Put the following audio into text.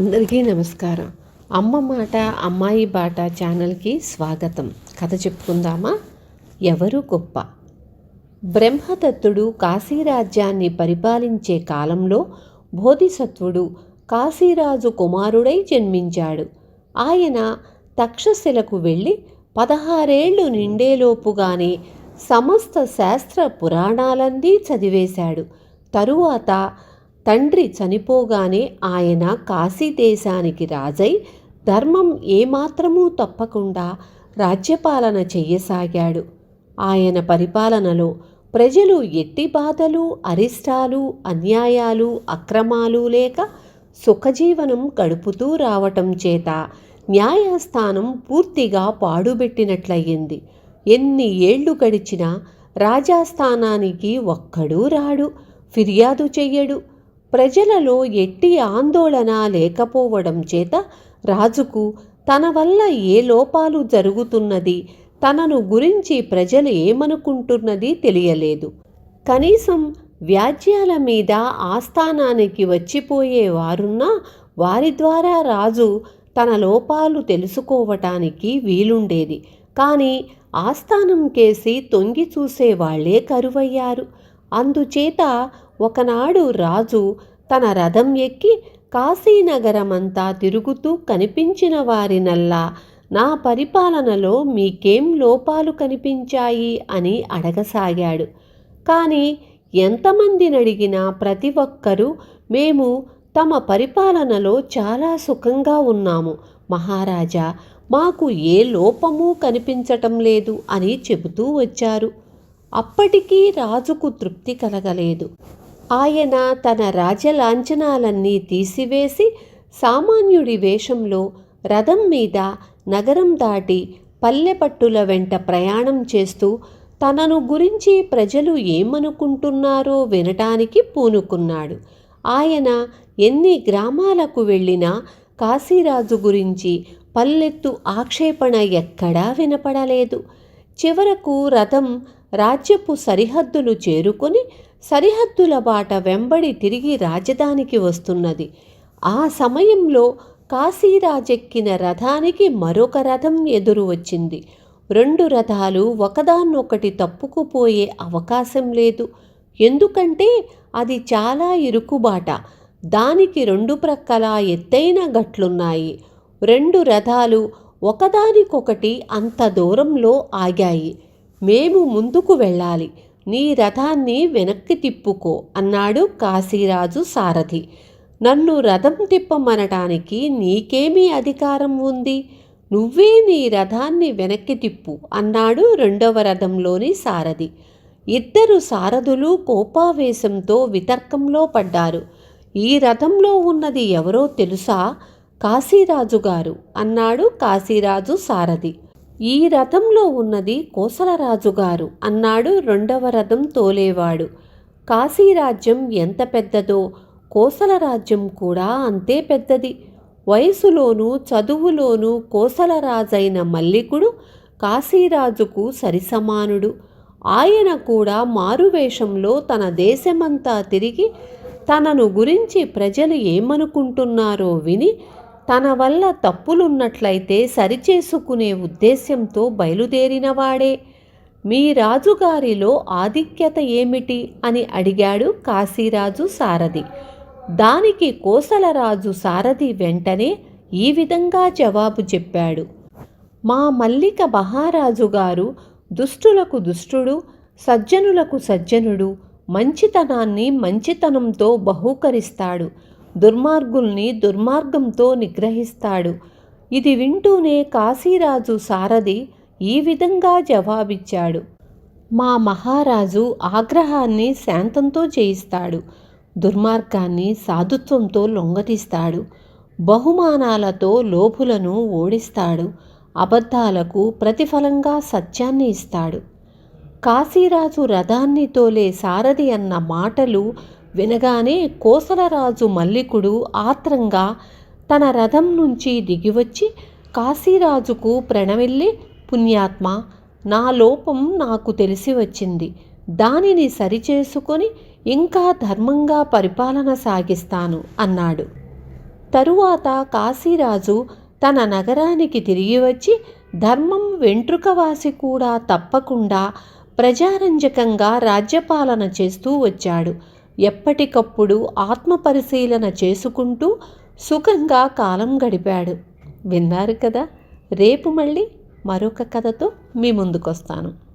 అందరికీ నమస్కారం. అమ్మ మాట అమ్మాయి బాట ఛానల్కి స్వాగతం. కథ చెప్పుకుందామా? ఎవరు గొప్ప? బ్రహ్మదత్తుడు కాశీరాజ్యాన్ని పరిపాలించే కాలంలో బోధిసత్వుడు కాశీరాజు కుమారుడై జన్మించాడు. ఆయన తక్షశిలకు వెళ్ళి 16 ఏళ్ళు నిండేలోపుగానే సమస్త శాస్త్ర పురాణాలన్నీ చదివేశాడు. తరువాత తండ్రి చనిపోగానే ఆయన కాశీదేశానికి రాజై ధర్మం ఏమాత్రమూ తప్పకుండా రాజ్యపాలన చెయ్యసాగాడు. ఆయన పరిపాలనలో ప్రజలు ఎట్టి బాధలు, అరిష్టాలు, అన్యాయాలు, అక్రమాలు లేక సుఖజీవనం గడుపుతూ రావటం చేత న్యాయస్థానం పూర్తిగా పాడుబెట్టినట్లయింది. ఎన్ని ఏళ్లు గడిచినా రాజాస్థానానికి ఒక్కడూ రాడు, ఫిర్యాదు చెయ్యడు. ప్రజలలో ఎట్టి ఆందోళన లేకపోవడం చేత రాజుకు తన వల్ల ఏ లోపాలు జరుగుతున్నది, తనను గురించి ప్రజలు ఏమనుకుంటున్నది తెలియలేదు. కనీసం వ్యాజ్యాల మీద ఆస్థానానికి వచ్చిపోయేవారున్నా వారి ద్వారా రాజు తన లోపాలు తెలుసుకోవటానికి వీలుండేది. కానీ ఆస్థానం కేసి తొంగి చూసేవాళ్లే కరువయ్యారు. అందుచేత ఒకనాడు రాజు తన రథం ఎక్కి కాశీనగరమంతా తిరుగుతూ కనిపించిన వారినల్లా నా పరిపాలనలో మీకేం లోపాలు కనిపించాయి అని అడగసాగాడు. కానీ ఎంతమందినడిగినా ప్రతి ఒక్కరూ మేము తమ పరిపాలనలో చాలా సుఖంగా ఉన్నాము మహారాజా, మాకు ఏ లోపము కనిపించటం లేదు అని చెబుతూ వచ్చారు. అప్పటికీ రాజుకు తృప్తి కలగలేదు. ఆయన తన రాజలాంఛనాలన్నీ తీసివేసి సామాన్యుడి వేషంలో రథం మీద నగరం దాటి పల్లెపట్టుల వెంట ప్రయాణం చేస్తూ తనను గురించి ప్రజలు ఏమనుకుంటున్నారో వినటానికి పూనుకున్నాడు. ఆయన ఎన్ని గ్రామాలకు వెళ్ళినా కాశీరాజు గురించి పల్లెత్తు ఆక్షేపణ ఎక్కడా వినపడలేదు. చివరకు రథం రాజ్యపు సరిహద్దులు చేరుకొని సరిహద్దుల బాట వెంబడి తిరిగి రాజధానికి వస్తున్నది. ఆ సమయంలో కాశీరాజెక్కిన రథానికి మరొక రథం ఎదురు వచ్చింది. 2 రథాలు ఒకదాన్నొకటి తప్పుకుపోయే అవకాశం లేదు. ఎందుకంటే అది చాలా ఇరుకుబాట. దానికి 2 ప్రక్కలా ఎత్తైన గట్లున్నాయి. 2 రథాలు ఒకదానికొకటి అంత దూరంలో ఆగాయి. మేము ముందుకు వెళ్ళాలి, నీ రథాన్ని వెనక్కి తిప్పుకో అన్నాడు కాశీరాజు సారథి. నన్ను రథం తిప్పమనటానికి నీకేమీ అధికారం ఉంది? నువ్వే నీ రథాన్ని వెనక్కి తిప్పు అన్నాడు 2వ రథంలోని సారథి. 2 సారథులు కోపావేశంతో వితర్కంలో పడ్డారు. ఈ రథంలో ఉన్నది ఎవరో తెలుసా? కాశీరాజు గారు అన్నాడు కాశీరాజు సారథి. ఈ రథంలో ఉన్నది కోసలరాజుగారు అన్నాడు 2వ రథం తోలేవాడు. కాశీరాజ్యం ఎంత పెద్దదో కోసలరాజ్యం కూడా అంతే పెద్దది. వయసులోనూ చదువులోనూ కోసలరాజైన మల్లికుడు కాశీరాజుకు సరిసమానుడు. ఆయన కూడా మారువేషంలో తన దేశమంతా తిరిగి తనను గురించి ప్రజలు ఏమనుకుంటున్నారో విని తన వల్ల తప్పులున్నట్లయితే సరిచేసుకునే ఉద్దేశ్యంతో బయలుదేరినవాడే. మీ రాజుగారిలో ఆధిక్యత ఏమిటి అని అడిగాడు కాశీరాజు సారథి. దానికి కోసలరాజు సారథి వెంటనే ఈ విధంగా జవాబు చెప్పాడు. మా మల్లిక మహారాజు గారు దుష్టులకు దుష్టుడు, సజ్జనులకు సజ్జనుడు, మంచితనాన్ని మంచితనంతో బహూకరిస్తాడు, దుర్మార్గుల్ని దుర్మార్గంతో నిగ్రహిస్తాడు. ఇది వింటూనే కాశీరాజు సారథి ఈ విధంగా జవాబిచ్చాడు. మా మహారాజు ఆగ్రహాన్ని శాంతంతో జయిస్తాడు, దుర్మార్గాన్ని సాధుత్వంతో లొంగతీస్తాడు, బహుమానాలతో లోభులను ఓడిస్తాడు, అబద్ధాలకు ప్రతిఫలంగా సత్యాన్ని ఇస్తాడు. కాశీరాజు రథాన్ని తోలే సారథి అన్న మాటలు వినగానే కోసలరాజు మల్లికుడు ఆత్రంగా తన రథం నుంచి దిగివచ్చి కాశీరాజుకు ప్రణమిల్లి, పుణ్యాత్మ, నా లోపం నాకు తెలిసి వచ్చింది, దానిని సరిచేసుకొని ఇంకా ధర్మంగా పరిపాలన సాగిస్తాను అన్నాడు. తరువాత కాశీరాజు తన నగరానికి తిరిగి వచ్చి ధర్మం వెంట్రుకవాసి కూడా తప్పకుండా ప్రజారంజకంగా రాజ్యపాలన చేస్తూ వచ్చాడు. ఎప్పటికప్పుడు ఆత్మపరిశీలన చేసుకుంటూ సుఖంగా కాలం గడిపాడు. విన్నారు కదా. రేపు మళ్ళీ మరొక కథతో మీ ముందుకొస్తాను.